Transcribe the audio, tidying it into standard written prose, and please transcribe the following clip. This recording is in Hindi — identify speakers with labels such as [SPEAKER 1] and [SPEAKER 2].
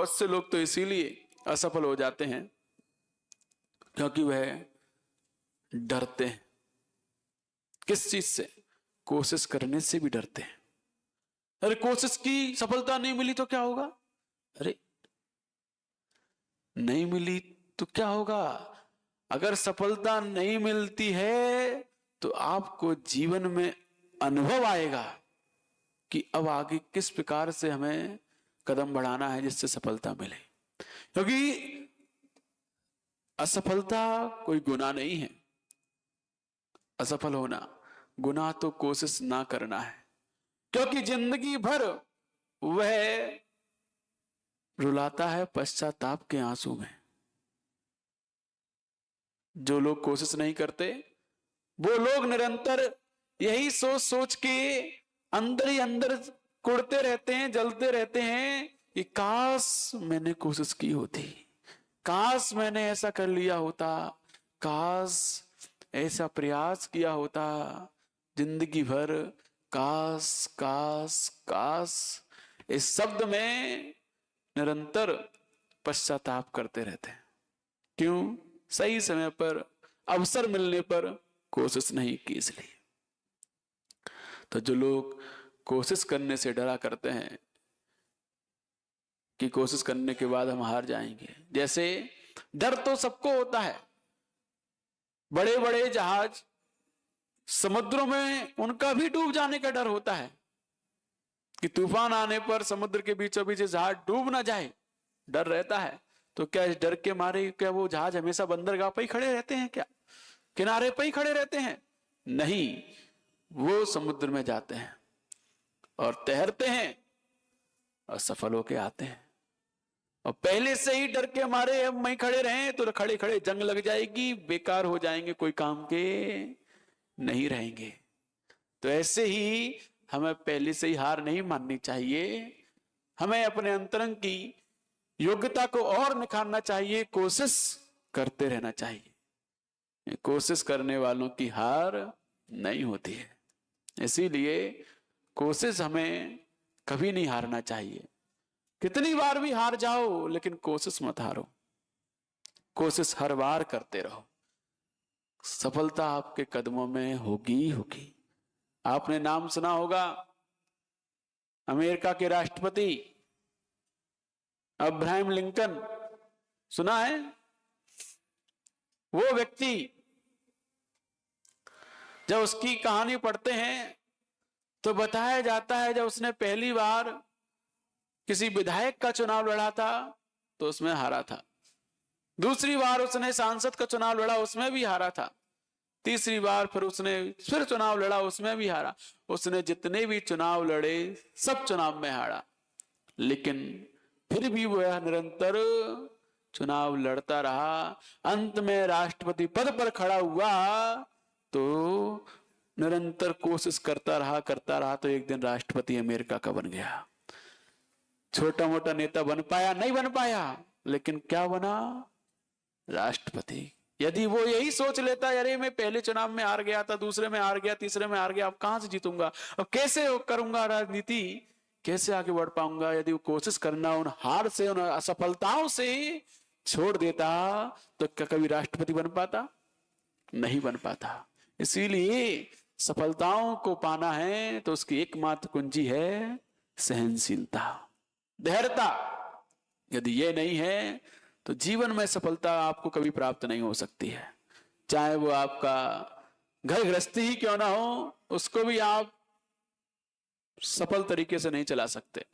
[SPEAKER 1] बहुत से लोग तो इसीलिए असफल हो जाते हैं क्योंकि वह डरते हैं। किस चीज से? कोशिश करने से भी डरते हैं। अरे कोशिश की, सफलता नहीं मिली तो क्या होगा? अरे नहीं मिली तो क्या होगा? अगर सफलता नहीं मिलती है तो आपको जीवन में अनुभव आएगा कि अब आगे किस प्रकार से हमें कदम बढ़ाना है जिससे सफलता मिले। क्योंकि असफलता कोई गुनाह नहीं है। असफल होना गुनाह तो कोशिश ना करना है, क्योंकि जिंदगी भर वह रुलाता है पश्चाताप के आंसू में। जो लोग कोशिश नहीं करते वो लोग निरंतर यही सोच सोच के अंदर ही अंदर कुढ़ते रहते हैं, जलते रहते हैं कि काश मैंने कोशिश की होती, काश मैंने ऐसा कर लिया होता, काश ऐसा प्रयास किया होता। जिंदगी भर काश काश काश इस शब्द में निरंतर पश्चाताप करते रहते हैं। क्यों? सही समय पर, अवसर मिलने पर कोशिश नहीं की इसलिए। तो जो लोग कोशिश करने से डरा करते हैं कि कोशिश करने के बाद हम हार जाएंगे, जैसे डर तो सबको होता है। बड़े बड़े जहाज समुद्रों में उनका भी डूब जाने का डर होता है कि तूफान आने पर समुद्र के बीचों बीच जहाज डूब ना जाए, डर रहता है। तो क्या इस डर के मारे क्या वो जहाज हमेशा बंदरगाह पर ही खड़े रहते हैं? क्या किनारे पर ही खड़े रहते हैं? नहीं, वो समुद्र में जाते हैं और तैरते हैं और सफल होके आते हैं। और पहले से ही डर के मारे अब वहीं खड़े रहे तो खड़े खड़े जंग लग जाएगी, बेकार हो जाएंगे, कोई काम के नहीं रहेंगे। तो ऐसे ही हमें पहले से ही हार नहीं माननी चाहिए। हमें अपने अंतरंग की योग्यता को और निखारना चाहिए, कोशिश करते रहना चाहिए। कोशिश करने वालों की हार नहीं होती है। इसीलिए कोशिश हमें कभी नहीं हारना चाहिए। कितनी बार भी हार जाओ लेकिन कोशिश मत हारो, कोशिश हर बार करते रहो। सफलता आपके कदमों में होगी होगी। आपने नाम सुना होगा अमेरिका के राष्ट्रपति अब्राहम लिंकन, सुना है? वो व्यक्ति जब उसकी कहानी पढ़ते हैं तो बताया जाता है जब उसने पहली बार किसी विधायक का चुनाव लड़ा था तो उसमें हारा था। दूसरी बार उसने सांसद का चुनाव लड़ा, उसमें भी हारा था। तीसरी बार फिर उसने फिर चुनाव लड़ा, उसमें भी हारा। उसने जितने भी चुनाव लड़े सब चुनाव में हारा, लेकिन फिर भी वह निरंतर चुनाव लड़ता रहा। अंत में राष्ट्रपति पद पर खड़ा हुआ तो निरंतर कोशिश करता रहा तो एक दिन राष्ट्रपति अमेरिका का बन गया। छोटा मोटा नेता बन पाया? नहीं बन पाया, लेकिन क्या बना? राष्ट्रपति। यदि वो यही सोच लेता अरे मैं पहले चुनाव में हार गया था, दूसरे में हार गया, तीसरे में हार गया, अब कहां से जीतूंगा, अब कैसे करूंगा राजनीति, कैसे आगे बढ़ पाऊंगा, यदि वो कोशिश करना उन हार से, उन असफलताओं से छोड़ देता तो क्या कभी राष्ट्रपति बन पाता? नहीं बन पाता। इसीलिए सफलताओं को पाना है तो उसकी एकमात्र कुंजी है सहनशीलता, धैर्यता। यदि ये नहीं है तो जीवन में सफलता आपको कभी प्राप्त नहीं हो सकती है। चाहे वो आपका घर गृहस्थी ही क्यों ना हो, उसको भी आप सफल तरीके से नहीं चला सकते।